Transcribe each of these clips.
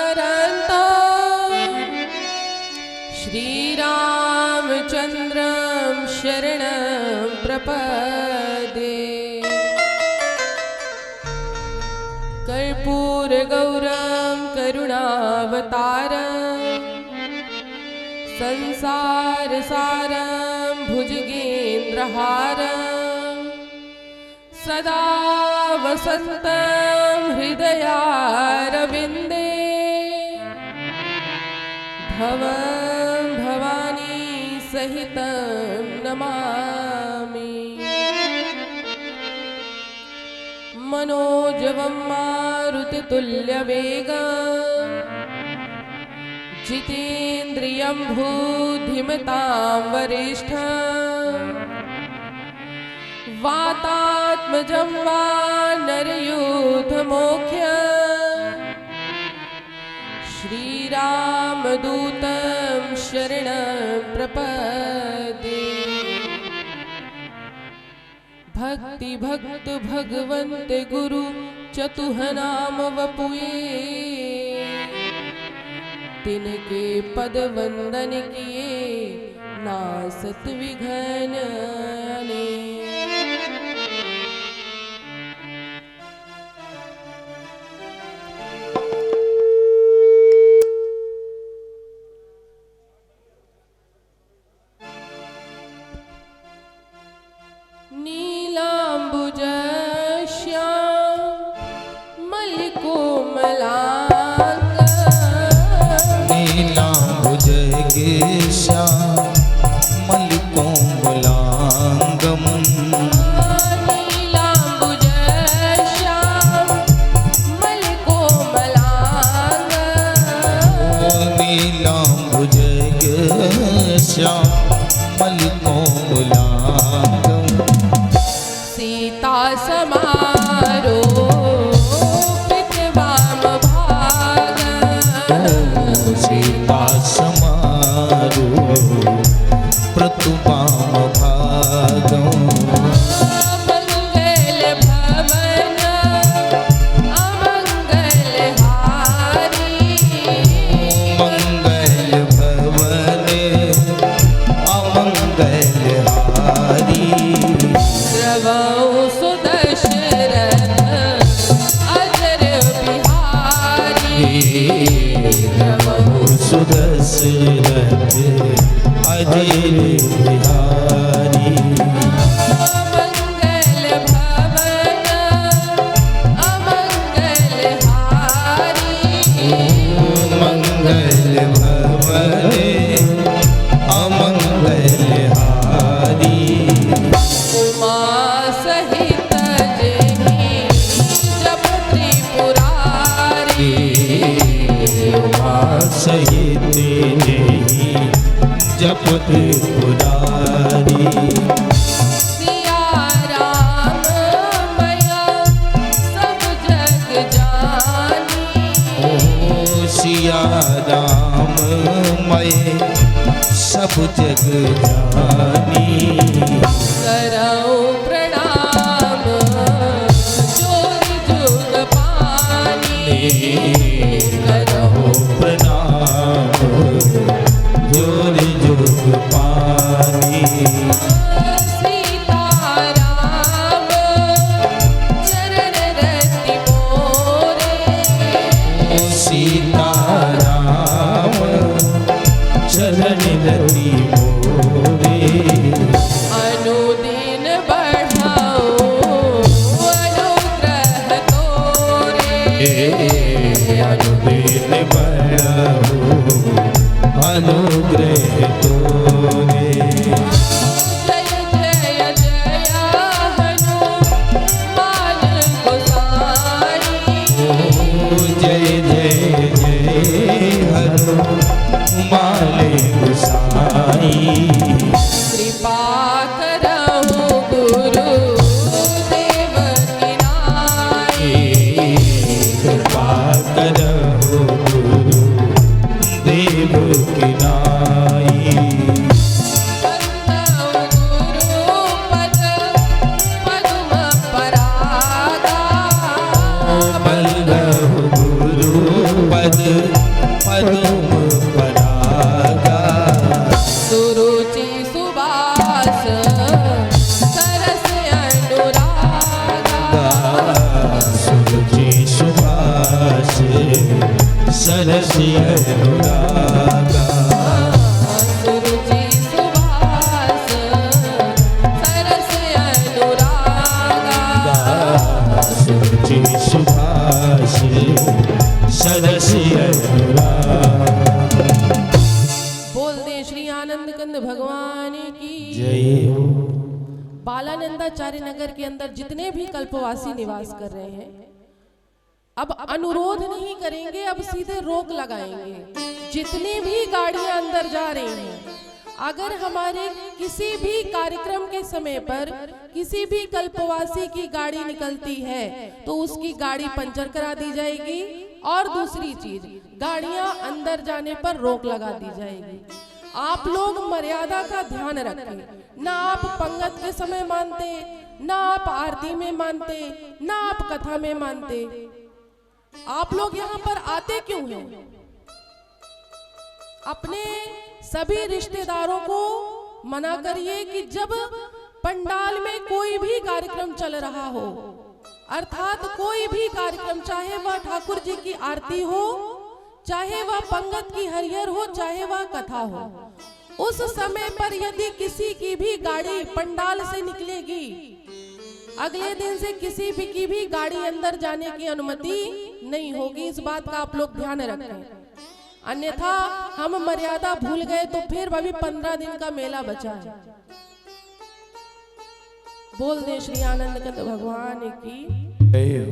करन्तो श्रीरामचन्द्रं शरणं प्रपद्ये। कर्पूरगौरं करुणावतारं संसारसारं भुजगेन्द्रहारं सदा वसन्तं हृदयारविन्दे भवं भवानी सहितं नमामि। मनोजवं मारुततुल्यवेगं जितेन्द्रियं बुद्धिमतां वरिष्ठं वातात्मजं वानरयूथमुख्यं श्रीरामदूतं शरणं प्रपद्ये। भक्ति भक्त भगवन्त गुरु चतुहनाम वपुए तिनके पद वंदन किए नासत विघ्न ने। नीलांबुज श्यामल कोमलांग नीलांबुज श्यामल कोमलांगम नीलांबुज श्यामल कोमलांग नीलांबुज श्यामल कोमलांगम सीता समारोपित वाम भागं सीता समारोपित वाम भागं मंगल भवन अमंगलहारी मंगल भवन अमंगलहारी द्रवौ सुदशरथ अजर बिहारी द्रवौ सुदशरथ अजर बिहारी मंगल भवन अमंगलहारी मंगल भवन अमंगलहारी उमा सहित जही जप त्रिपुरारी उमा सहित जही जप त्रिपुरारी सिया राम मैया सब जग जानी ओ सिया राम मैं सब जग जानी करौ प्रणाम जोरि जुग पानी करहु प्रणाम जोरि जुग पानी सीता राम चरण रति मोरे सीता राम चरण रति मोरे अनुदिन बढ़ाओ अनुग्रह तोरे अनुदिन बढ़ाओ अनुग्रह तोरे जय जय जय हनुमान गोसाई जय जय जय हनुमान गोसाई कृपा करहु गुरु देव की नाई कृपा करहु गुरु देव की नाई बंदौ गुरु पद पद्म परागा बल्लभ गुरु पद पद्म परागा सुरुचि सुबास सरस अनुरागा सुरुचि सुभाष सरस अनुरागा सुरुचि सुबास सरस अनुरागा सुरुचि सुभाष सरस अनुरागा। बोल दे श्री आनंद कंद भगवान की जय हो। बालानंदाचार्य नगर के अंदर जितने भी कल्पवासी निवास कर रहे हैं, अब अनुरोध नहीं करेंगे, अब सीधे रोक लगाएंगे। जितनी भी गाड़ियां अंदर जा रही हैं, अगर हमारे किसी भी कार्यक्रम के समय पर किसी भी कल्पवासी की गाड़ी निकलती है तो उसकी गाड़ी पंचर करा दी जाएगी, और दूसरी चीज, गाड़ियां अंदर जाने पर रोक लगा दी जाएगी। आप लोग मर्यादा का ध्यान रखें। ना आप पंगत के समय मानते, ना आप आरती में मानते, ना आप कथा में मानते। आप लोग यहाँ पर आते क्यों हैं? अपने सभी रिश्तेदारों को मना करिए कि जब पंडाल में कोई भी कार्यक्रम चल रहा हो, अर्थात कोई भी कार्यक्रम, चाहे वह ठाकुर जी की आरती हो, चाहे वह पंगत की हरिहर हो, चाहे वह कथा हो, उस समय पर यदि किसी की भी गाड़ी पंडाल से निकलेगी, अगले दिन से किसी भी की भी गाड़ी अंदर जाने की अनुमति नहीं होगी। इस बात का आप लोग ध्यान रखें, अन्यथा हम मर्यादा भूल गए तो फिर अभी 15 दिन का मेला बचा है। बोल दे श्री आनंद कंद भगवान की जय हो।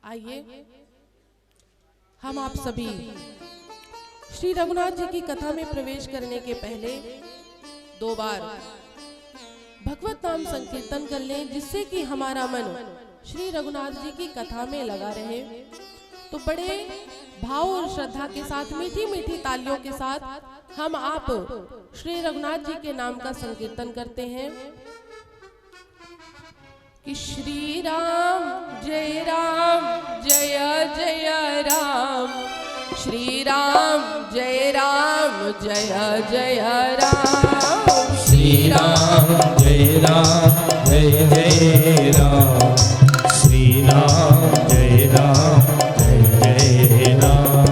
आइए हम आप सभी श्री रघुनाथ जी की कथा में प्रवेश करने के पहले 2 बार भगवत नाम संकीर्तन कर लें, जिससे कि हमारा मन श्री रघुनाथ जी की कथा में लगा रहे। तो बड़े भाव और श्रद्धा के साथ, मीठी मीठी तालियों के साथ हम आप श्री रघुनाथ जी के नाम का संकीर्तन करते हैं कि श्री राम जय जय राम, श्री राम जय जय राम, श्री राम जय जय राम, श्री राम जय जय राम, श्री राम जय जय राम,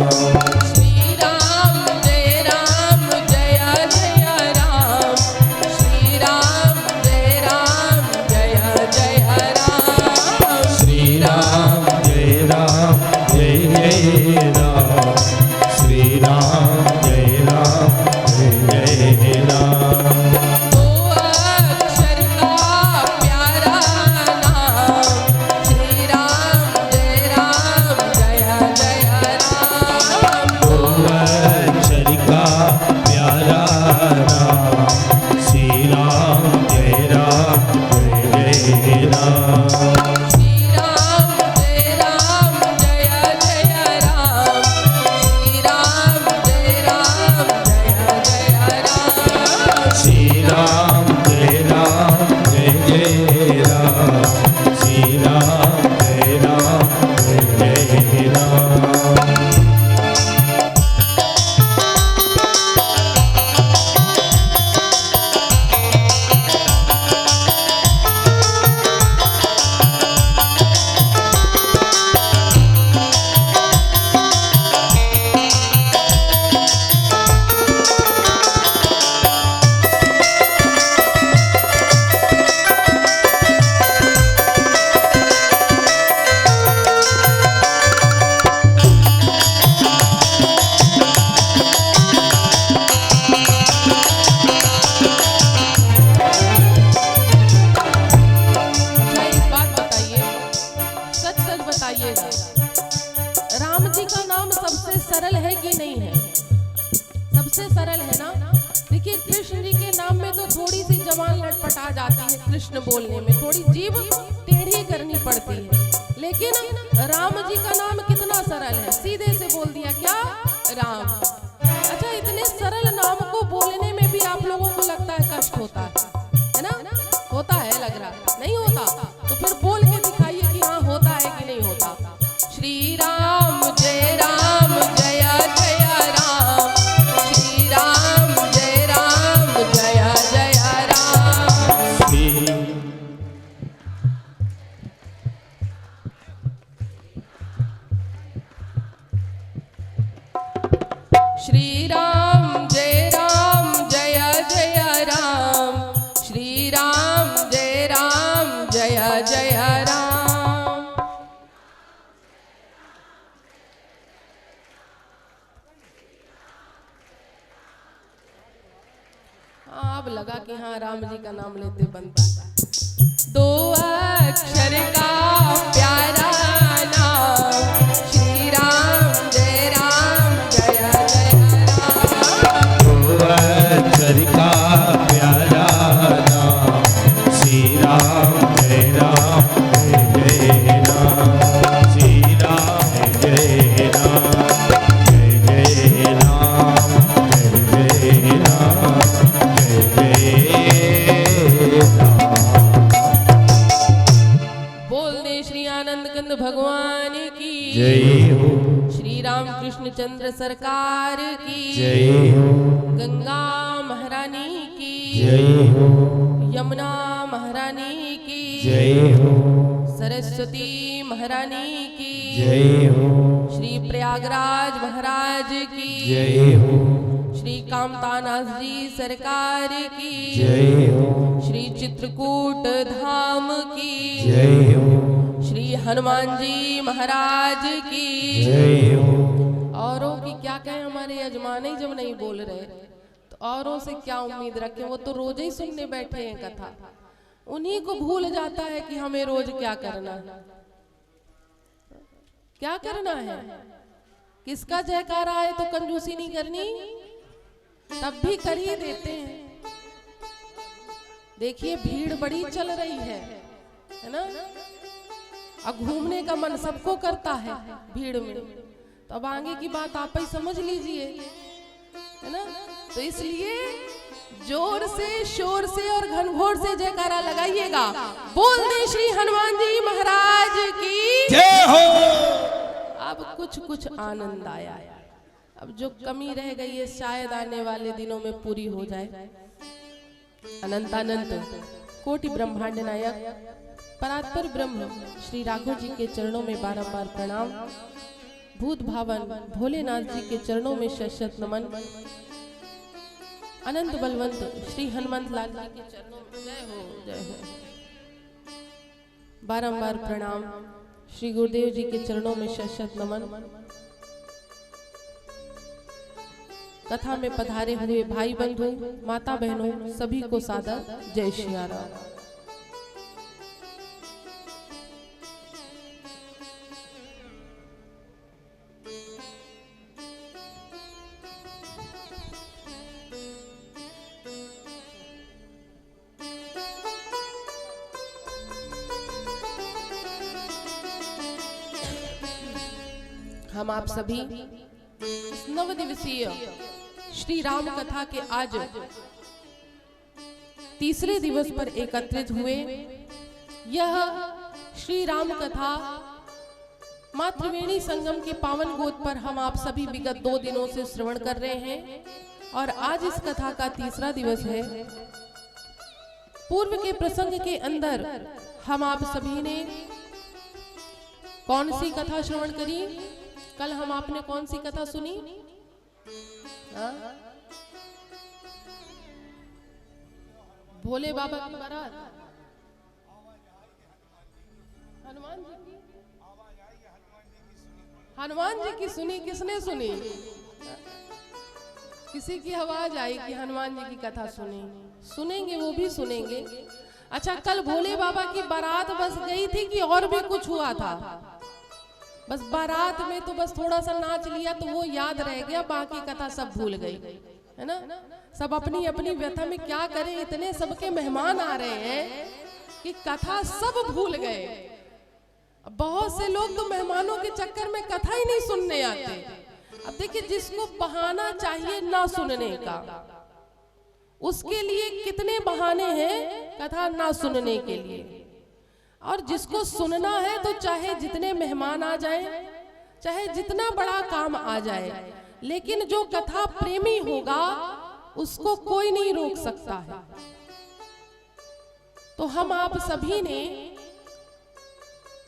श्री राम जय जय राम, श्री राम जय जय राम, श्री राम जय जय राम। दो अक्षर का प्यारा नाम, श्री राम जय जय राम, दो अक्षर का प्यारा नाम, श्री राम जय जय राम। श्री राम जय जय राम, श्री राम जय जय राम, श्री राम जय जय राम, श्री राम जय जय राम। अच्छा एक बात बताइए, सच सच बताइएगा, राम जी का नाम सबसे सरल है कि नहीं है? सबसे सरल है ना? देखिए कृष्ण जी के नाम में तो थोड़ी सी जबान लटपटा जाती है, कृष्ण बोलने में थोड़ी जीभ टेढ़ी करनी पड़ती है, लेकिन राम जी का नाम कितना सरल है, सीधे से बोल दिया क्या? राम। अच्छा इतने सरल नाम को बोलने में भी आप लोगों को लगता है कष्ट होता है ना? होता है लग रहा नहीं होता, तो फिर बोल के दिखाइए कि हाँ होता है कि नहीं होता। श्री राम जय जय राम, श्री राम जय जय राम। श्री राम जय जय राम, श्री राम जय जय राम। अब लगा कि हाँ राम जी का नाम लेते बनता है। दो अक्षर का प्यारा नाम, श्री राम जय जय राम। दो अक्षर का प्यारा नाम, श्री राम जय राम, श्री राम जय राम, जय राम, जय राम, जय राम। बोल दे श्री आनंद कंद भगवान की जय हो, श्री राम कृष्ण चंद्र सरकार की जय हो, गंगा महारानी की जय हो, यमुना महारानी की जय हो, सरस्वती महारानी की जय हो, श्री प्रयागराज महाराज की जय हो, श्री कामतानाथ जी सरकार की जय हो, श्री चित्रकूट धाम की जय हो, श्री हनुमान जी महाराज की जय हो। औरों की क्या कहें, हमारे यजमान ही जब नहीं बोल रहे तो औरों से क्या उम्मीद रखें। वो तो रोज ही सुनने बैठे हैं कथा, उन्हीं को भूल जाता है कि हमें रोज क्या करना है। क्या करना है, किसका जयकारा आए तो कंजूसी नहीं करनी, तब भी कर ही देते हैं। देखिए भीड़ बड़ी चल रही है ना, अब घूमने का मन सबको करता है भीड़ में, तो अब आगे की बात आप ही समझ लीजिए, है ना। तो इसलिए जोर से शोर से और घनघोर से जयकारा लगाइएगा। बोल दे श्री हनुमान जी महाराज की जय हो। अब कुछ आनंद आया, अब जो कमी रह गई है शायद आने वाले दिनों में पूरी हो जाए। अनंतानंत कोटि ब्रह्मांड नायक परात्पर ब्रह्म श्री राघव जी के चरणों में बारंबार प्रणाम। भूत भावन भोलेनाथ जी के चरणों में शत नमन। अनंत बलवंत श्री हनुमंत लाल जी के चरणों में जय हो बारंबार प्रणाम। श्री गुरुदेव जी के चरणों में शत नमन। कथा में पधारे हुए भाई बंधु माता बहनों सभी को सादर जय श्री राम। हम आप सभी इस नव दिवसीय श्री राम कथा के आज तीसरे दिवस पर एकत्रित हुए। यह श्री राम कथा माँ त्रिवेणी संगम के पावन गोद पर हम आप सभी विगत 2 दिनों से श्रवण कर रहे हैं और आज इस कथा का तीसरा दिवस है। पूर्व के प्रसंग के अंदर हम आप सभी ने कौन सी कथा श्रवण करी? कल हम आपने कौन सी कथा सुनी? भोले बाबा की बारात, हनुमान जी की सुनी। किसने सुनी? किसी की आवाज आई कि हनुमान जी की कथा सुनी। सुनेंगे, वो भी सुनेंगे। अच्छा, कल भोले बाबा की बारात बस गई थी कि और भी कुछ हुआ था? बस बारात में तो बस थोड़ा सा नाच लिया तो वो याद रह गया, बाकी कथा सब भूल गई, है ना। सब अपनी अपनी व्यथा में क्या करें, इतने सबके मेहमान आ रहे हैं कि कथा सब भूल गए। बहुत से लोग तो मेहमानों के चक्कर में कथा ही नहीं सुनने आते। अब देखिए, जिसको बहाना चाहिए ना सुनने का, उसके लिए कितने बहाने हैं कथा ना सुनने के लिए। और जिसको सुनना है तो चाहे जितने मेहमान आ जाए, चाहे जितना बड़ा काम आ जाए, लेकिन जो कथा प्रेमी होगा उसको कोई नहीं रोक सकता है। तो हम आप सभी ने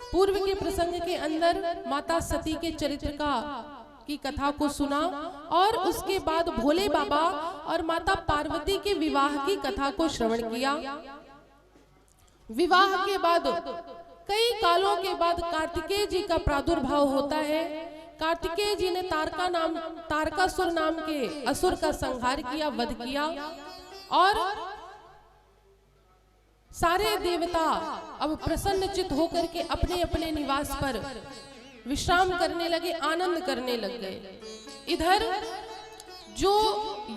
पूर्व के प्रसंग के अंदर माता सती के चरित्र की कथा को सुना और उसके बाद भोले बाबा और माता पार्वती के विवाह की कथा को श्रवण किया। विवाह के बाद कई कालों के बाद कार्तिकेय जी का प्रादुर्भाव होता है। कार्तिकेय जी ने तारकासुर नाम के असुर का संहार किया, वध किया और सारे देवता अब प्रसन्नचित होकर के अपने अपने निवास पर विश्राम करने लगे, आनंद करने लग गए। इधर जो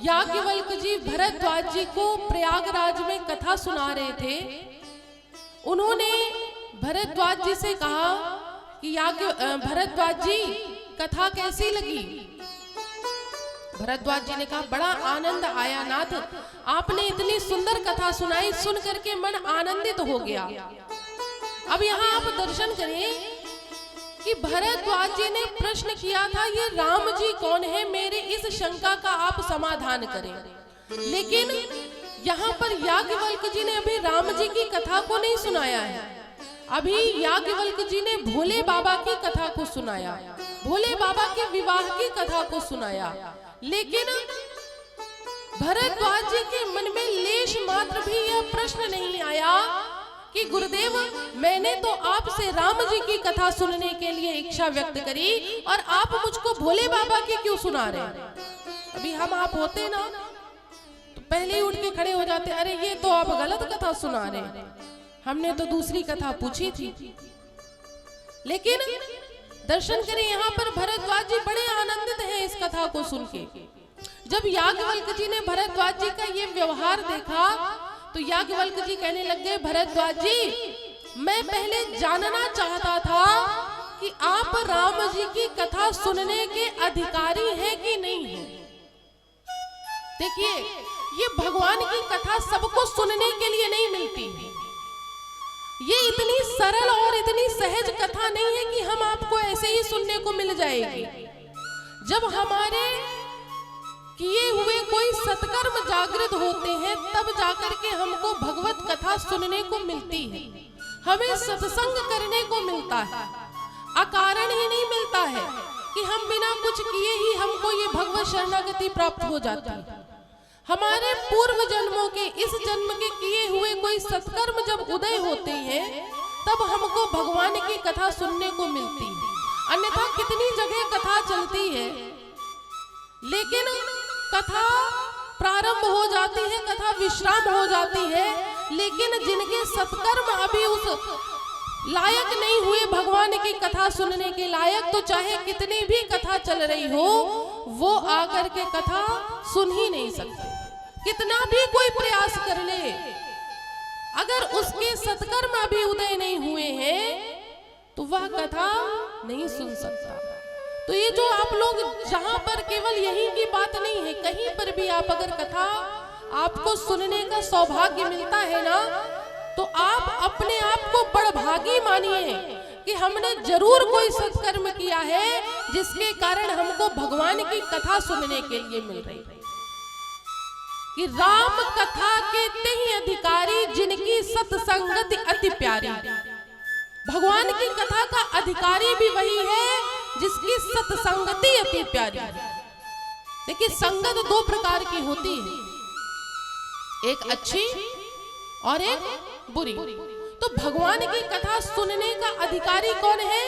याज्ञवल्क्य जी भरद्वाज जी को प्रयागराज में कथा सुना रहे थे, उन्होंने भरद्वाज जी से कहा कि भरद्वाज जी कथा कैसी लगी। भरद्वाज जी ने कहा बड़ा आनंद आया नाथ, आपने इतनी सुंदर कथा सुनाई, सुन करके मन आनंदित हो गया। अब यहाँ आप दर्शन करें कि भरद्वाज जी ने प्रश्न किया था ये राम जी कौन है, मेरे इस शंका का आप समाधान करें। लेकिन यहाँ पर याज्ञवल्क्य जी ने अभी राम जी की कथा को नहीं सुनाया है, अभी याज्ञवल्क्य जी ने भोले बाबा की कथा को सुनाया, भोले बाबा के विवाह की कथा को सुनाया। लेकिन भरद्वाज जी के मन में लेश मात्र भी यह प्रश्न नहीं आया कि गुरुदेव मैंने तो आपसे राम जी की कथा सुनने के लिए इच्छा व्यक्त करी और आप मुझको भोले बाबा की क्यों सुना रहे हैं। अभी हम आप होते ना तो पहले ही उठ के खड़े हो जाते, अरे ये तो आप गलत कथा सुना रहे हैं, हमने तो दूसरी कथा पूछी थी। लेकिन दर्शन करें यहाँ पर भरद्वाज जी बड़े आनंदित हैं इस कथा को सुन के। जब याज्ञवल्क्य जी ने भरद्वाज जी का ये व्यवहार देखा तो याज्ञवल्क्य जी कहने लग गए, भरद्वाज जी मैं पहले जानना चाहता था कि आप राम जी की कथा सुनने के अधिकारी हैं कि नहीं है। देखिए ये भगवान की कथा सबको सुनने के लिए नहीं मिलती है, ये इतनी सरल और इतनी सहज कथा नहीं है कि हम आपको ऐसे ही सुनने को मिल जाएगी। जब हमारे किए हुए कोई सत्कर्म जागृत होते हैं तब जाकर के हमको भगवत कथा सुनने को मिलती है, हमें सत्संग करने को मिलता है। अकारण ही नहीं मिलता है कि हम बिना कुछ किए ही हमको ये भगवत शरणागति प्राप्त हो जाती है। हमारे पूर्व जन्मों के इस जन्म के किए हुए कोई सत्कर्म जब उदय होते हैं तब हमको भगवान की कथा सुनने को मिलती है। अन्यथा कितनी जगह कथा चलती है लेकिन कथा प्रारंभ हो जाती है, कथा विश्राम हो जाती है, लेकिन जिनके सत्कर्म अभी उस लायक नहीं हुए भगवान की कथा सुनने के लायक, तो चाहे कितनी भी कथा चल रही हो वो आकर के कथा सुन ही नहीं सकते। कितना भी कोई प्रयास कर ले, अगर उसके सत्कर्म अभी उदय नहीं हुए हैं तो वह कथा नहीं सुन सकता। तो ये जो आप लोग जहां पर केवल यही की बात नहीं है, कहीं पर भी आप अगर कथा आपको सुनने का सौभाग्य मिलता है ना तो आप अपने आप को बड़भागी मानिए कि हमने जरूर कोई सत्कर्म किया है जिसके कारण हमको भगवान की कथा सुनने के लिए मिल रही है। कि राम कथा के तेहि अधिकारी जिनकी सत्संगति अति प्यारी। भगवान की कथा का अधिकारी भी वही है जिसकी सत्संगति अति प्यारी है। देखिए संगत दो प्रकार की होती है, एक अच्छी और एक बुरी। तो भगवान की कथा सुनने का अधिकारी कौन है?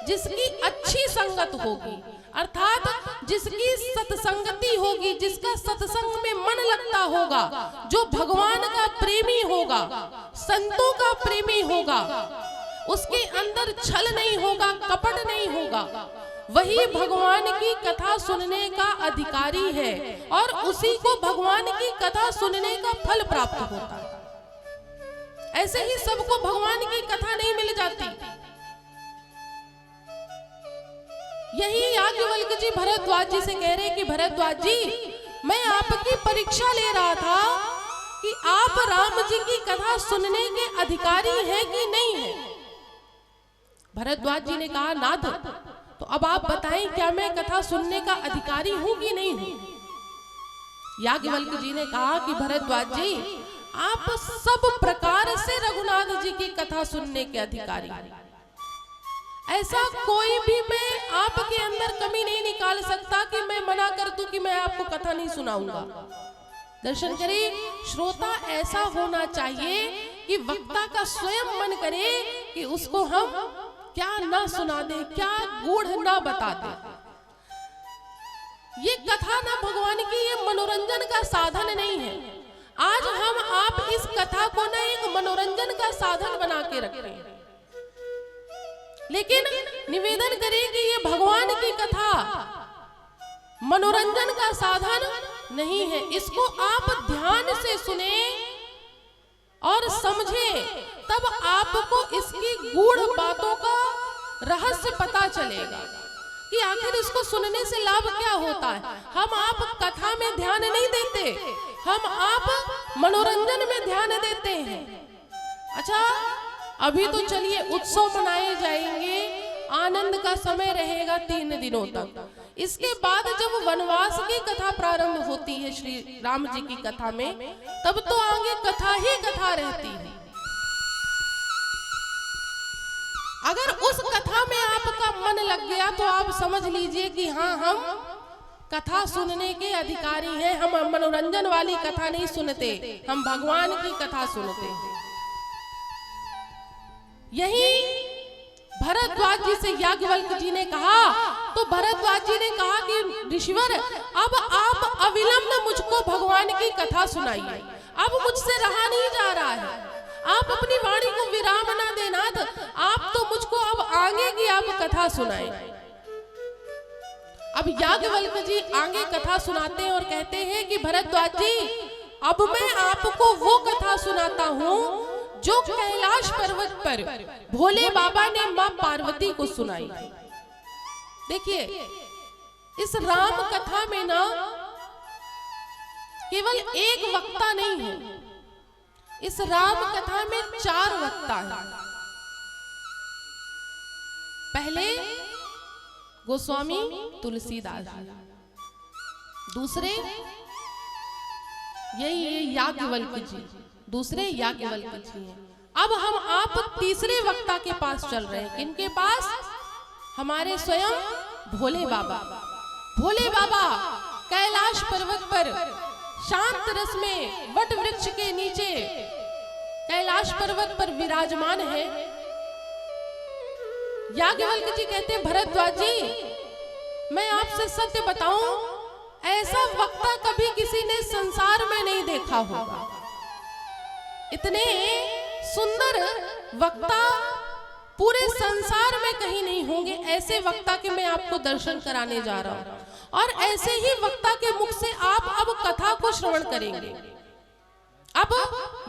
जिसकी अच्छी संगत होगी, अर्थात जिसकी सत्संगति होगी, जिसका सत्संग में मन लगता होगा, जो भगवान का प्रेमी होगा, संतों का प्रेमी होगा, उसके अंदर छल नहीं होगा, कपट नहीं होगा, वही भगवान की कथा सुनने का अधिकारी है और उसी को भगवान की कथा सुनने का फल प्राप्त होता है। ऐसे ही सबको भगवान की कथा नहीं मिल जाती। यही याज्ञवल्क्य जी भरद्वाज जी से कह रहे कि भरद्वाज जी, मैं आपकी परीक्षा ले रहा था कि आप राम जी की कथा सुनने के अधिकारी हैं कि नहीं है। भरद्वाज जी ने कहा नाथ, तो अब आप बताएं क्या मैं कथा सुनने का अधिकारी हूं कि नहीं हूं। याज्ञवल्क्य जी ने कहा कि भरद्वाज जी, आप सब प्रकार से रघुनाथ जी की कथा सुनने के अधिकारी हैं। ऐसा कोई भी मैं आपके अंदर कमी नहीं निकाल सकता कि मैं मना कर दूं कि मैं आपको कथा नहीं सुनाऊंगा। दर्शन करें, श्रोता ऐसा होना चाहिए कि वक्ता का स्वयं मन करे कि उसको हम क्या ना सुना दे, क्या गूढ़ ना बता दे। ये कथा ना भगवान की, ये मनोरंजन का साधन नहीं है। आज हम आप इस कथा को ना एक मनोरंजन का साधन बना के रख रहे हैं, लेकिन निवेदन करें कि ये भगवान की कथा मनोरंजन का साधन नहीं है। इसको आप ध्यान से सुने और समझे, तब आपको इसकी गूढ़ बातों का रहस्य पता चलेगा कि आखिर इसको सुनने से लाभ क्या होता है। हम आप कथा में ध्यान नहीं देते, हम आप मनोरंजन में ध्यान देते हैं। अच्छा, अभी तो चलिए उत्सव मनाए जाएंगे, आनंद का समय रहेगा 3 दिनों तक। इसके बाद जब वनवास की कथा प्रारंभ होती है श्री राम जी की कथा में, तब तो आगे कथा ही कथा रहती है। अगर उस कथा में आपका मन लग गया तो आप समझ लीजिए कि हाँ, हम कथा सुनने के अधिकारी हैं। हम मनोरंजन वाली कथा नहीं सुनते, हम भगवान की कथा सुनते हैं। यही भरद्वाज जी से याज्ञवल्क्य जी ने कहा, तो भरद्वाज जी ने कहा कि ऋषिवर, अब आप अविलंब मुझको भगवान की कथा सुनाइए। अब मुझसे रहा नहीं जा रहा है, आप अपनी वाणी को विराम ना देना, आप तो मुझको अब आगे की आप कथा सुनाएं। अब याज्ञवल्क्य जी आगे कथा सुनाते हैं और कहते हैं कि भरद्वाज जी, अब मैं आपको वो कथा सुनाता हूं जो कैलाश पर्वत पर भोले बाबा ने मां पार्वती को सुनाई। देखिए, इस राम कथा में ना केवल एक वक्ता नहीं है, इस राम कथा में 4 वक्ता हैं। पहले गोस्वामी तुलसीदास जी, दूसरे यही याज्ञवल्क्य जी, दूसरे याज्ञवल्क्य जी हैं। अब हम आप तीसरे वक्ता के पास चल रहे हैं। किनके पास? हमारे स्वयं भोले बाबा। भोले बाबा कैलाश पर्वत पर शांत रस में वट वृक्ष के नीचे कैलाश पर्वत पर विराजमान है। याज्ञवल्क्य जी कहते हैं, भरद्वाज जी, मैं आपसे सत्य बताऊं, ऐसा वक्ता कभी किसी ने संसार में नहीं देखा होगा। इतने सुंदर वक्ता पूरे संसार में कहीं नहीं होंगे। ऐसे वक्ता के मैं आपको दर्शन कराने जा रहा हूं, और ऐसे ही वक्ता के मुख से आप अब कथा को श्रवण करेंगे। अब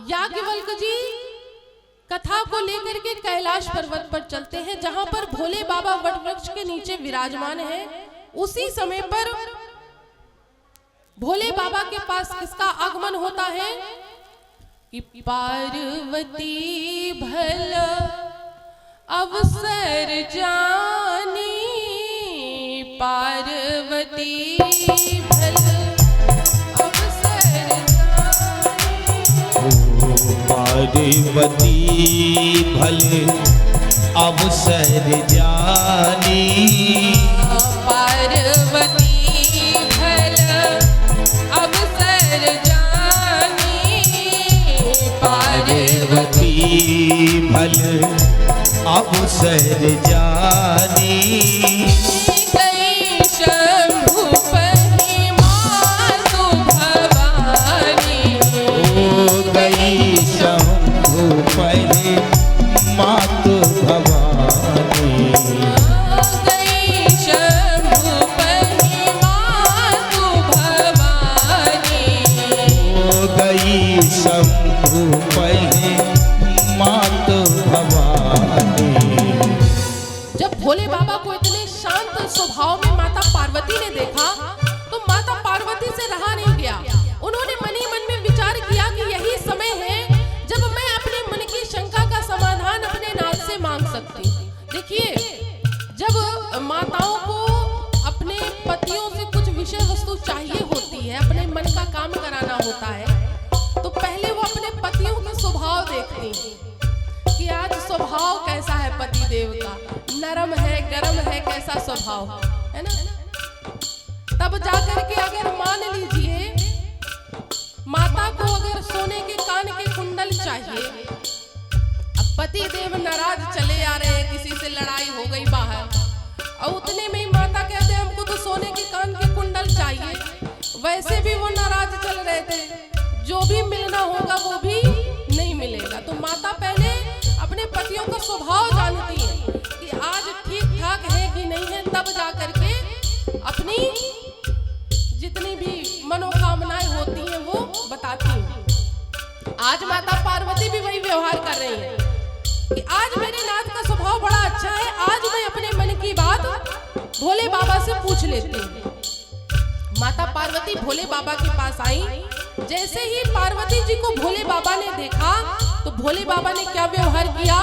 याज्ञवल्क्य जी कथा को लेकर के कैलाश पर्वत पर चलते हैं, जहां पर भोले बाबा वट वृक्ष के नीचे विराजमान हैं। उसी समय पर भोले बाबा के पास किसका आगमन होता है कि पार्वती भल अवसर जानी, पार्वती भल अवसर जानी, पार्वती भल अवसर जानी, पार्वती भल अवसर जानी, पार्वती भल अवसर जानी, गई शंभु पहि मातु भवानी, ओ गई शंभु पहि मातु भवानी, गई शंभु पहि मातु भवानी, ओ गई शंभु पहि मातु भवानी। जब भोले बाबा को इतने शांत स्वभाव में माता पार्वती ने देखा, तो माता पार्वती से रहा नहीं गया। उन्होंने मन ही मन में विचार किया कि यही मांग सकती हूँ। देखिए, जब माताओं को अपने पतियों से कुछ विषय वस्तु चाहिए होती है, अपने मन का काम कराना होता है, तो पहले वो अपने पतियों के स्वभाव देखती हैं कि आज स्वभाव कैसा है पति देव का, नरम है, गरम है, कैसा स्वभाव है ना। तब जाकर के अगर मान लीजिए माता को अगर सोने के कान के कुंडल चाहिए, अब पति देव नाराज चले आ रहे हैं, किसी से लड़ाई हो गई बाहर, और उतने में ही माता कहते हैं हमको तो सोने के कान के कुंडल चाहिए। वैसे भी वो नाराज चल रहे थे, जो भी मिलना होगा वो भी नहीं मिलेगा। तो माता पहले अपने पतियों का स्वभाव जानती है कि आज ठीक ठाक है कि नहीं है, तब जा करके अपनी जितनी भी मनोकामनाएं होती हैं वो बताती हैं। आज माता पार्वती भी वही व्यवहार कर रही है कि आज मेरे नाथ का स्वभाव बड़ा अच्छा है, आज मैं अपने मन की बात भोले बाबा से पूछ लेती हूँ। माता पार्वती भोले बाबा के पास आई। जैसे ही पार्वती जी को भोले बाबा ने देखा तो भोले बाबा ने क्या व्यवहार किया?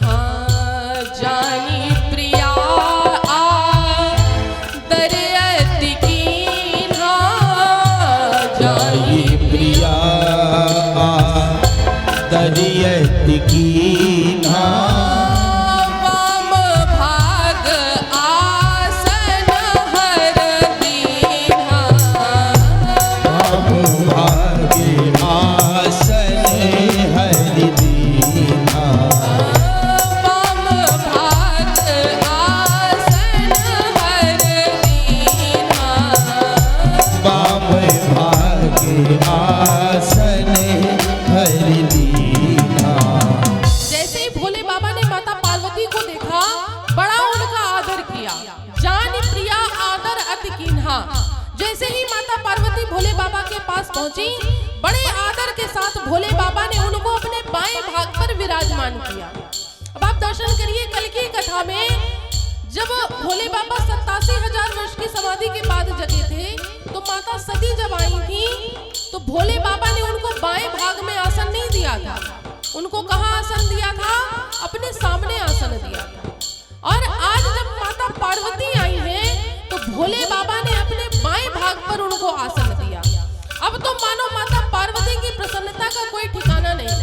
हाँ जानी प्रिया दरियत की, हाँ जानी प्रिया दरियत की, वाम भाग आसन हर दीना, वाम भाग आसन हर दीना, वाम भाग आसन हर दीना, वाम भाग आसन हर दीना। जैसे ही भोले बाबा ने माता पार्वती को देखा, बड़ा उनका आदर किया। जान प्रिया आदर अति कीन्हा। जैसे ही माता पार्वती भोले बाबा के पास पहुंची, बड़े आदर के साथ भोले बाबा ने उनको अपने बाएं भाग पर विराजमान किया। अब आप दर्शन करिए, कल की कथा में जब भोले बाबा 87,000 वर्ष की समाधि के बाद जगे थे, तो माता सती जब आई थी तो भोले बाबा ने उनको बाएं भाग में आसन नहीं दिया था। उनको कहाँ आसन दिया था? अपने सामने आसन दिया था। और आज जब माता पार्वती आई हैं तो भोले बाबा ने अपने बाएं भाग पर उनको आसन दिया। अब तो मानो माता पार्वती की प्रसन्नता का कोई ठिकाना नहीं।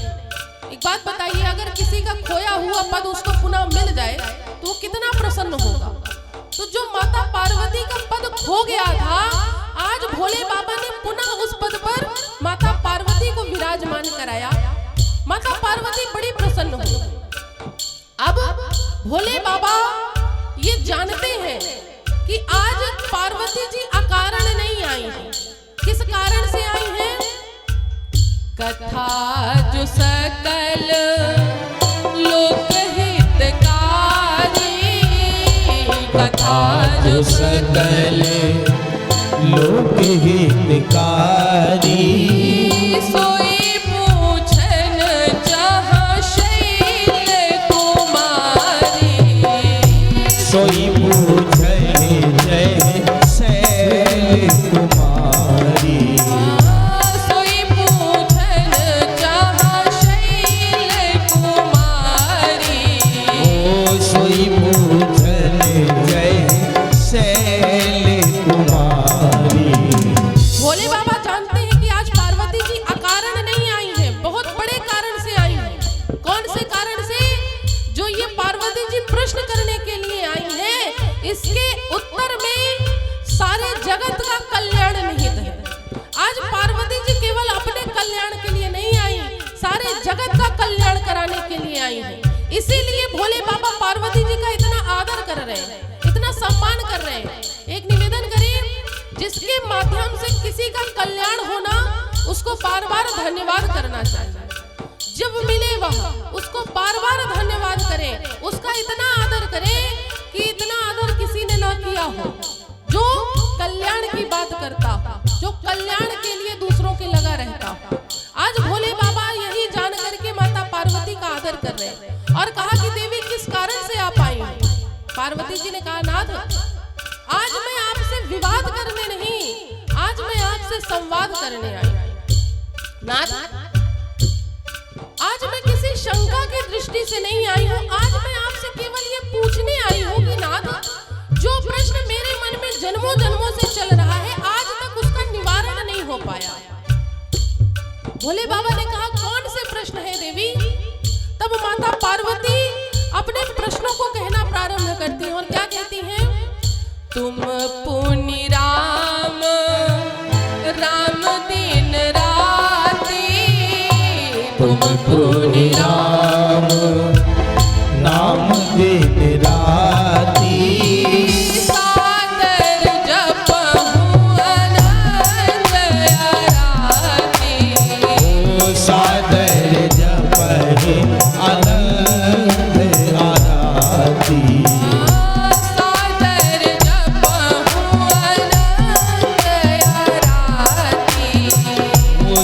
एक बात बताइए, अगर किसी का खोया हुआ पद उसको पुनः मिल जाए तो वो कितना प्रसन्न होगा। तो जो माता पार्वती का पद खो गया था, आज भोले बाबा ने पुनः उस पद पर माता पार्वती को विराजमान कराया। माता पार्वती बड़ी प्रसन्न हुई। अब भोले बाबा ये जानते हैं कि आज पार्वती जी अकारण नहीं आई हैं। किस कारण से आई हैं? कथा जो सकल लोक हितकारी, कथा जो सकल लोक हितकारी, सोई पूछन जहाँ शैल कुमारी, सोई पूछन जय शैल कुमारी, सोई पूछन जहाँ शैल कुमारी, ओ सोई पूछन जय शैल कुमारी। भोले बाबा जानते हैं कि आज पार्वती जी अकारण नहीं आई हैं, बहुत बड़े कारण से आई हैं। कौन से कारण से? जो ये पार्वती जी प्रश्न करने के लिए आई हैं, इसके उत्तर में सारे जगत का कल्याण निहित है। आज पार्वती जी केवल अपने कल्याण के लिए नहीं आई, सारे जगत का कल्याण कराने के लिए आई हैं। इसीलिए भोले बाबा पार्वती जी का इतना आदर कर रहे हैं, इतना सम्मान कर रहे हैं। एक निवेदन करिए, जिसके माध्यम से किसी का कल्याण होना, उसको बार बार धन्यवाद करना चाहिए। जब मिले वह उसको बार बार धन्यवाद करें, उसका इतना आदर करें कि इतना आदर किसी ने ना किया हो। जो कल्याण की बात करता हो, जो कल्याण के लिए दूसरों के लगा रहता हो। आज भोले बाबा यही जान करके माता पार्वती का आदर कर रहे हैं और कहा कि देवी किस कारण से आप आई हो? पार्वती जी ने कहा, नाथ आज मैं आपसे विवाद करने नहीं, आज मैं आपसे संवाद करने आई। नाथ आज मैं किसी शंका की दृष्टि से नहीं आई हूँ, तब माता पार्वती अपने प्रश्नों को कहना प्रारंभ करती हैं और क्या कहती हैं? तुम पुनि राम राम दिन राति, तुम पुनि राम नाम दिन राति, सादर जपहु अनंत आराती, सादर जपहि अनंत आराती, सादर जपहु अनंत आराती,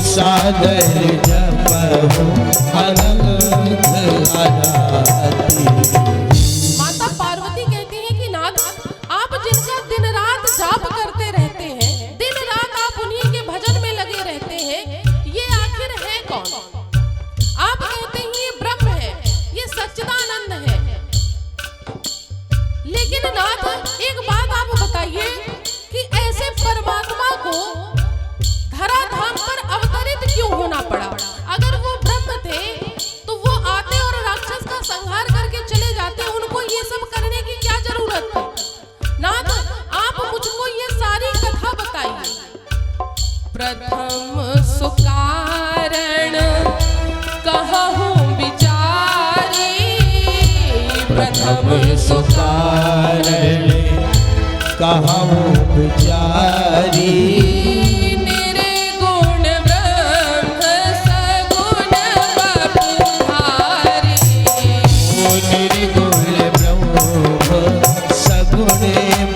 सादर जपहु अनंत आराती। माता पार्वती कहती हैं कि नाथ, आप जिनका दिन रात जाप करते रहते हैं, दिन रात आप उन्हीं के भजन में लगे रहते हैं, ये आखिर है कौन? आप कहते हैं ये ब्रह्म है, ये सच्चिदानंद है। लेकिन नाथ, एक बात आप बताइए कि ऐसे परमात्मा को धराधाम पर अवतरित क्यों होना पड़ा? अगर वो ब्रह्म थे तो वो आते और राक्षस का संहार करके चले जाते, उनको ये सब करने की क्या जरूरत थी? नाथ, आप मुझको ये सारी कथा बताइए। प्रथम सुकारण कहूँ विचारी, प्रथम सुकारण कहूँ विचारी, निर्गुण ब्रह्म सगुण बपुधारी, निर्गुण ब्रह्म सगुण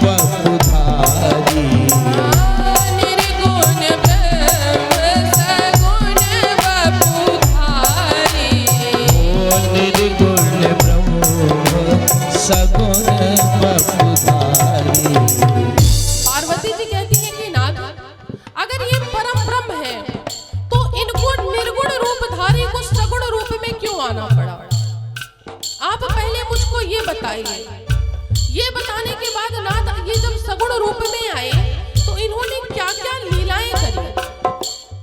बपुधारी, निर्गुण ब्रह्म सगुण बपुधारी। निर्गुण ब्रह्म सगुण बपुधारी। पार्वती जी कहती है कि नाथ, अगर ये परम ब्रह्म है तो इनको निर्गुण रूपधारी को सगुण रूप में क्यों आना पड़ा? आप पहले मुझको ये बताइए। ये बताने के बाद नाथ, ये जब सगुण रूप में आए तो इन्होंने क्या क्या लीलाएं करी?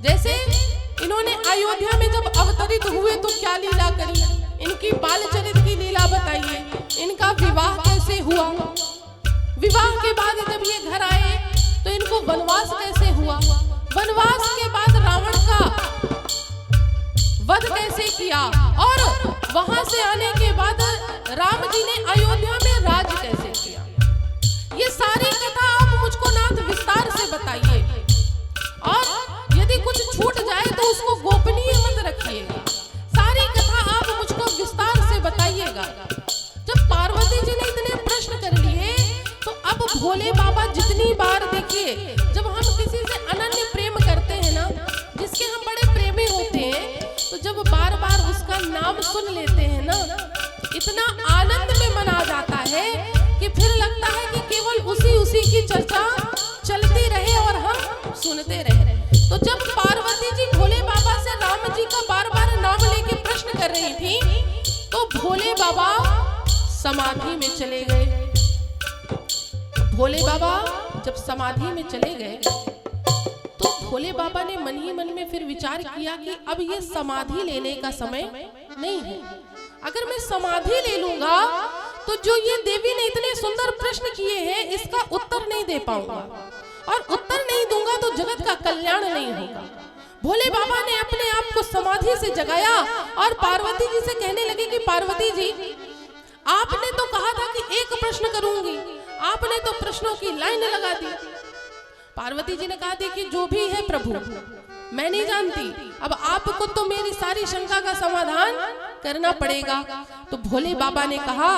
जैसे इन्होंने अयोध्या में जब अवतरित हुए तो क्या लीला करी? इनकी बाल चरित की लीला बताइए। इनका विवाह कैसे हुआ? विवाह के बाद जब ये घर आए तो इनको वनवास कैसे हुआ? वनवास के बाद रावण का वध कैसे किया? और वहां से आने के बाद राम जी ने अयोध्या में राज कैसे किया? ये सारी कथा आप मुझको नाथ विस्तार से बताइए। और यदि कुछ छूट जाए तो उसको गोपनीय मत रखिएगा। सारी कथा आप मुझको विस्तार से बताइएगा। जब पार्वती जी ने इतने प्रश्न कर लिए तो अब भोले बाबा जितनी बार, देखिए, जब हम किसी से अनन्य प्रेम करते हैं ना, जिसके हम बड़े प्रेमी होते हैं, तो जब बार बार उसका नाम सुन लेते हैं ना, इतना आनंद में मन आ जाता है कि फिर लगता है कि केवल उसी की चर्चा चलती रहे और हम सुनते रहे। तो जब पार्वती जी भोले बाबा से राम जी का बार बार नाम लेके प्रश्न कर रही थी तो भोले बाबा समाधि में चले गए। भोले बाबा जब समाधि में चले गए तो भोले बाबा ने मन ही मन में फिर विचार किया कि अब ये समाधि लेने का समय नहीं है। अगर मैं समाधि ले लूंगा तो जो ये देवी ने इतने सुंदर प्रश्न किए हैं इसका उत्तर नहीं दे पाऊंगा, और उत्तर नहीं दूंगा तो जगत का कल्याण नहीं होगा। भोले बाबा ने अपने आप को समाधि से जगाया और पार्वती जी से कहने लगे कि पार्वती जी, आपने तो कहा था कि एक प्रश्न करूंगी, आपने तो प्रश्नों की लाइन लगा दी। पार्वती जी ने कहा, देखिए जो भी है प्रभु, मैं नहीं जानती, अब आपको तो मेरी सारी शंका का समाधान करना पड़ेगा। तो भोले बाबा ने कहा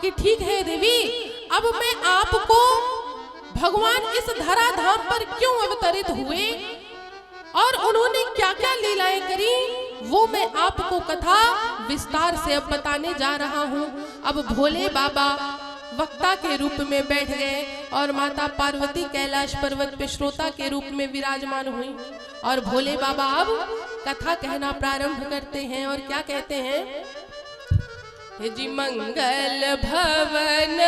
कि ठीक है देवी, अब मैं आपको भगवान इस धराधाम पर क्यों अवतरित हुए और उन्होंने क्या क्या लीलाएं करी, वो मैं आपको कथा विस्तार से अब बताने जा रहा हूँ। अब भोले बाबा वक्ता के रूप में बैठ गए और माता पार्वती कैलाश पर्वत पे श्रोता के रूप में विराजमान हुई, और भोले बाबा अब कथा कहना प्रारंभ करते हैं। और क्या कहते हैं? हे जी मंगल भवन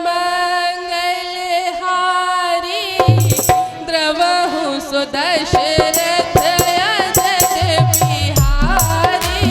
मंगल हारी, द्रवहु सुदशरथ अजर बिहारी।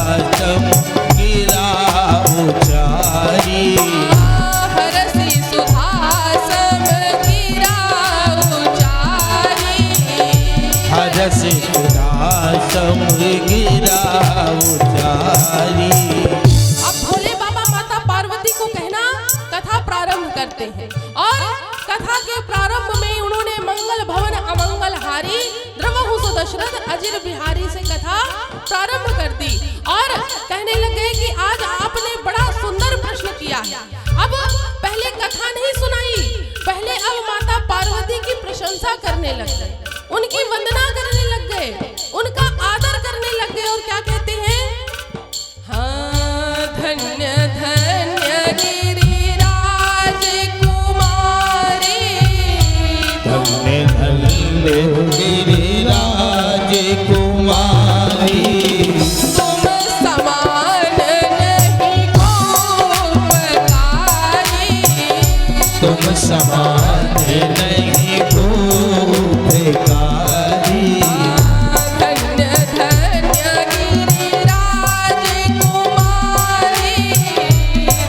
सुधासम गिरा उचारी। हरसी सुधासम गिरा उचारी। हरसी सुधासम गिरा उचारी। अब भोले बाबा माता पार्वती को कहना कथा प्रारंभ करते हैं और कथा के प्रारंभ में उन्होंने मंगल भवन अमंगल हारी द्रवहु दशरथ अजिर बिहारी से कथा प्रारंभ कर दी और कहने लगे कि आज आपने बड़ा सुंदर प्रश्न किया है। अब पहले कथा नहीं सुनाई, पहले अब माता पार्वती की प्रशंसा करने लग गए, उनकी वंदना करने लग गए, उनका आदर करने लग गए और क्या कहते हैं, हाँ धन्य धन्य गिरिराज कुमारी। धन्य धन्य गिरिराज कुमारी। तुम समान नहीं कोपकारी। तुम समान नहीं कोपकारी। धन्य धन्य गिरिराज कुमारी।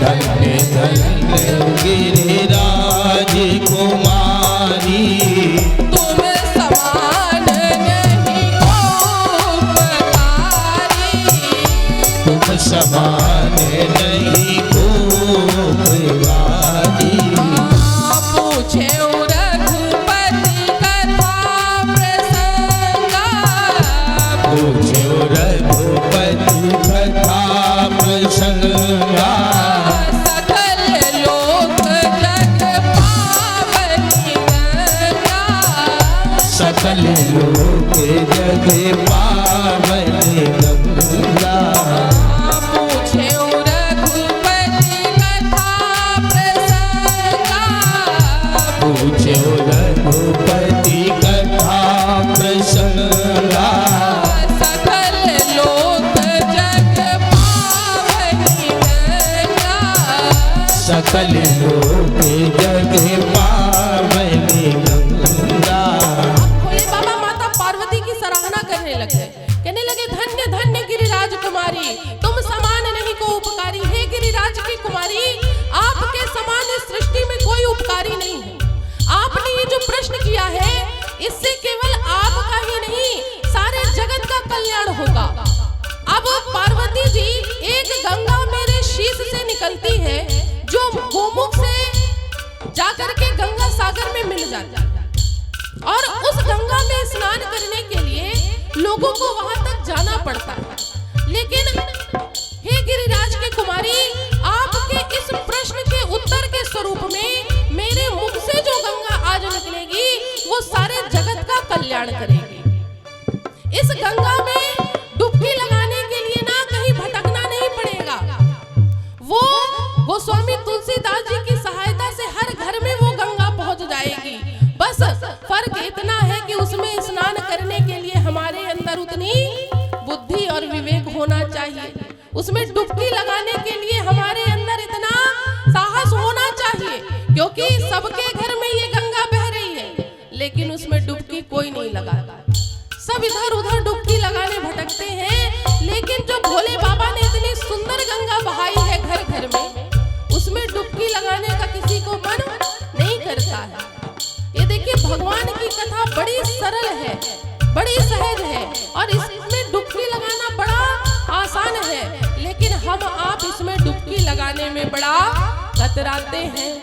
धन्य धन्य गिरिराज कुमारी। तुम समान नहीं कोपकारी। तुम समान नहीं कोपकारी। पूछे रघुपति कथा प्रसंगा। पूछो रघुपति कथा प्रसंगा। सकल लोक जग पावनी गंगा। सकल लोक जग पावन गंगा। पूछे रघुपति कथा प्रसंगा। पूछो रघुपति कथा प्रसंगा। सकल लोक जग पावनी गंगा। सकल लोक जग पावन गंगा। भोले बाबा माता पार्वती की सराहना करने लगे, कहने लगे धन्य धन्य गिरिराज कुमारी, तुम समान नहीं को उपकारी। हे गिरिराज की कुमारी, आपके समान इस सृष्टि में कोई उपकारी नहीं है। आपने ये जो प्रश्न किया है, इससे केवल आपका ही नहीं सारे जगत का कल्याण होगा। अब पार्वती जी, एक गंगा मेरे शीश से निकलती है जो गोमुख से जाकर के गंगा सागर में मिल जाती है और उस गंगा में स्नान करने के लिए लोगों को वहां तक जाना पड़ता है। लेकिन हे गिरिराज की कुमारी, आपके इस प्रश्न के उत्तर के स्वरूप में मेरे मुख से जो गंगा आज निकलेगी वो सारे जगत का कल्याण करेगी। इस गंगा में डुबकी लगाने के लिए ना कहीं भटकना नहीं पड़ेगा। वो गोस्वामी तुलसीदास जी की सहायता से हर घर में वो गंगा पहुंच जाएगी। बस फर्क इतना है कि उसमें स्नान करने के लिए हमारे अंदर उतनी बुद्धि और विवेक होना चाहिए, उसमें डुबकी लगाने के लिए हमारे अंदर इतना साहस होना चाहिए, क्योंकि सबके घर में ये गंगा बह रही है लेकिन उसमें डुबकी कोई नहीं लगाता। सब इधर उधर डुबकी लगाने भटकते हैं, लेकिन जो भोले बाबा ने इतनी सुंदर गंगा बहाई है घर घर में, उसमें डुबकी लगाने का किसी को मन नहीं करता है। ये देखिए, भगवान की कथा बड़ी सरल है, बड़ी सहज है और इसमें डुबकी लगाना बड़ा आसान है, लेकिन हम आप इसमें डुबकी लगाने में बड़ा कतराते हैं।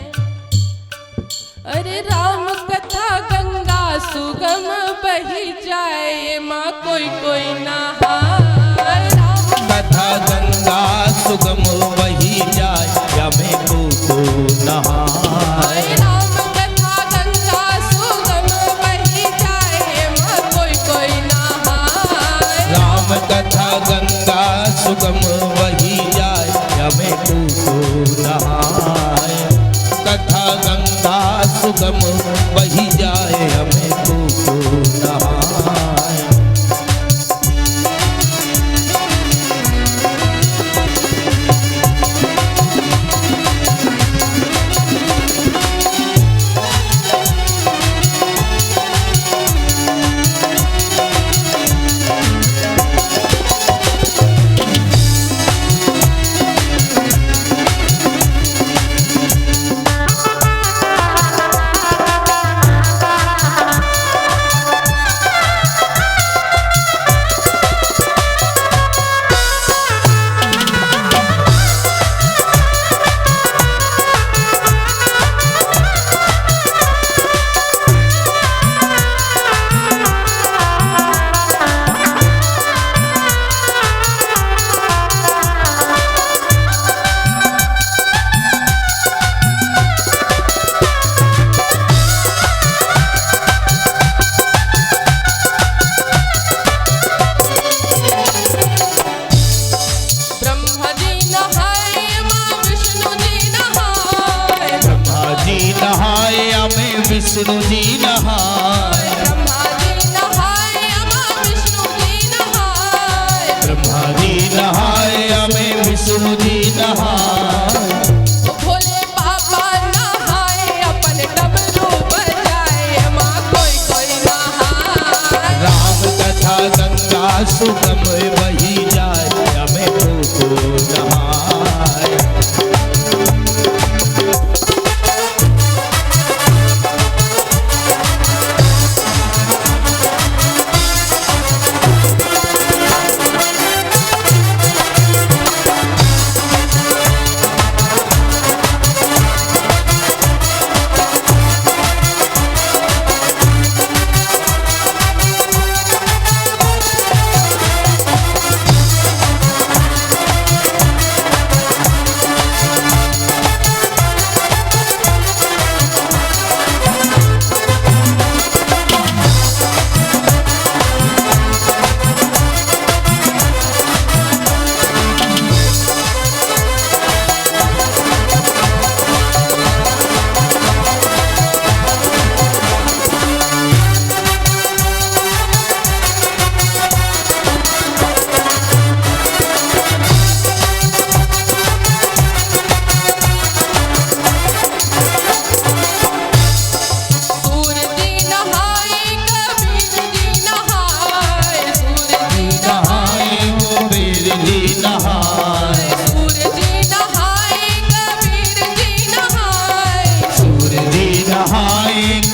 अरे राम कथा गंगा सुगम बही जाए, माँ कोई कोई नहाए। राम कथा गंगा सुगम बही जाए, यमे को नहाए। राम कथा गंगा सुगम बही जाए, माँ कोई कोई नहाए। राम कथा गंगा सुगम बही जाए, यमे को नहाए। कथा गंगा सुगम बही जाए, हमें को नहाए। विष्णु जी नहाए, ब्रह्मा जी नहाए अमा विष्णु जी नहाए, ब्रह्मा जी नहाए हमें विष्णु जी नहाए। भोले बाबा नहाए अपन डमरू बजाए माँ कोई कोई नहाए। राम कथा गंगा सुगम बही जाए हमें को नहाए।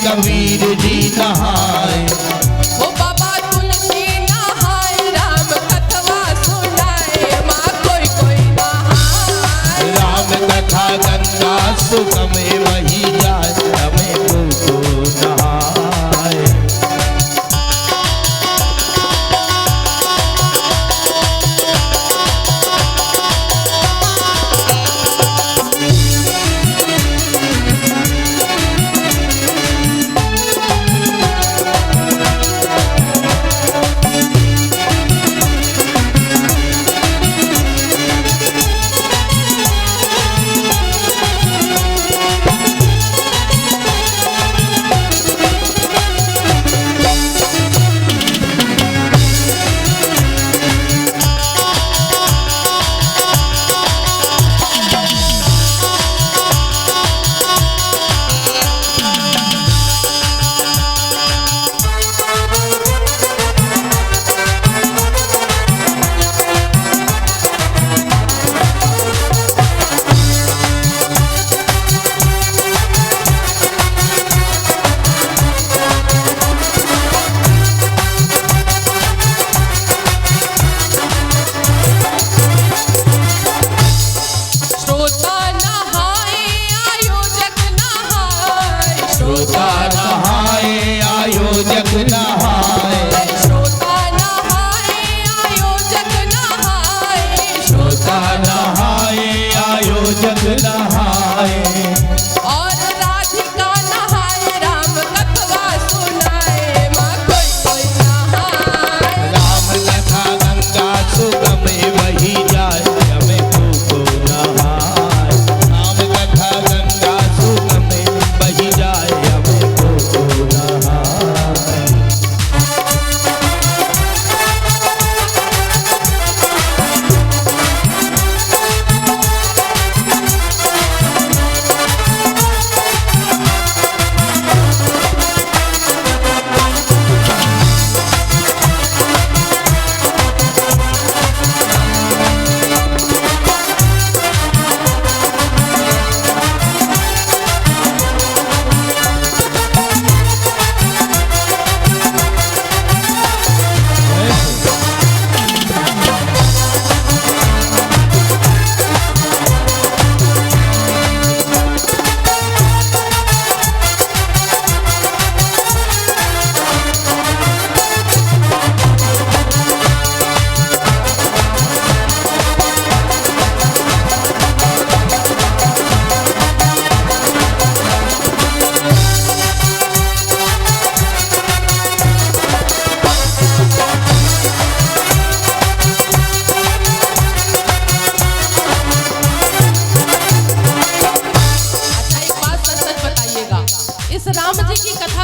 कबीर जी नहाए, ओ बाबा तुलसी नहाए राम कथवा सुनाए माँ कोई कोई नहाए। राम कथा गंगा सुगम वही जाए हमें को नहाए।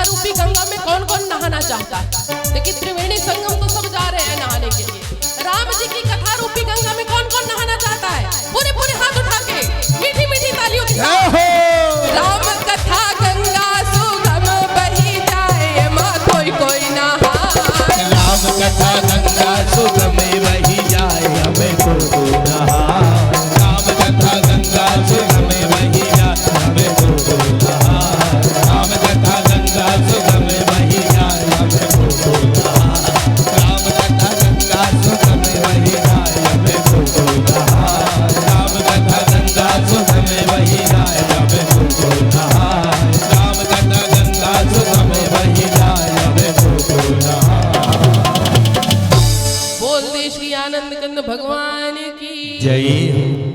कथा रूपी गंगा में कौन कौन नहाना चाहता है? देखिए त्रिवेणी संगम तो सब जा रहे हैं नहाने के लिए। राम जी की कथा रूपी गंगा में कौन कौन नहाना चाहता है? पूरे पूरे हाथ उठा के मीठी मीठी तालियों के साथ। राम कथा गंगा सुगम बही जाए, माँ कोई कोई नहाए। राम कथा गंगा सुगम बही जाए, हमें को नहाए। राम कथा गंगा सुगम बही जाए, हमें को नहाए। राम कथा गंगा सुगम बही जाए, हमें को नहाए। राम कथा गंगा सुगम बही जाए, हमें को नहाए। राम कथा गंगा सुगम बही जाए, हमें को नहाए। राम कथा गंगा सुगम बही जाए, हमें को नहाए। बोल दे श्री आनंद कंद भगवान की जय।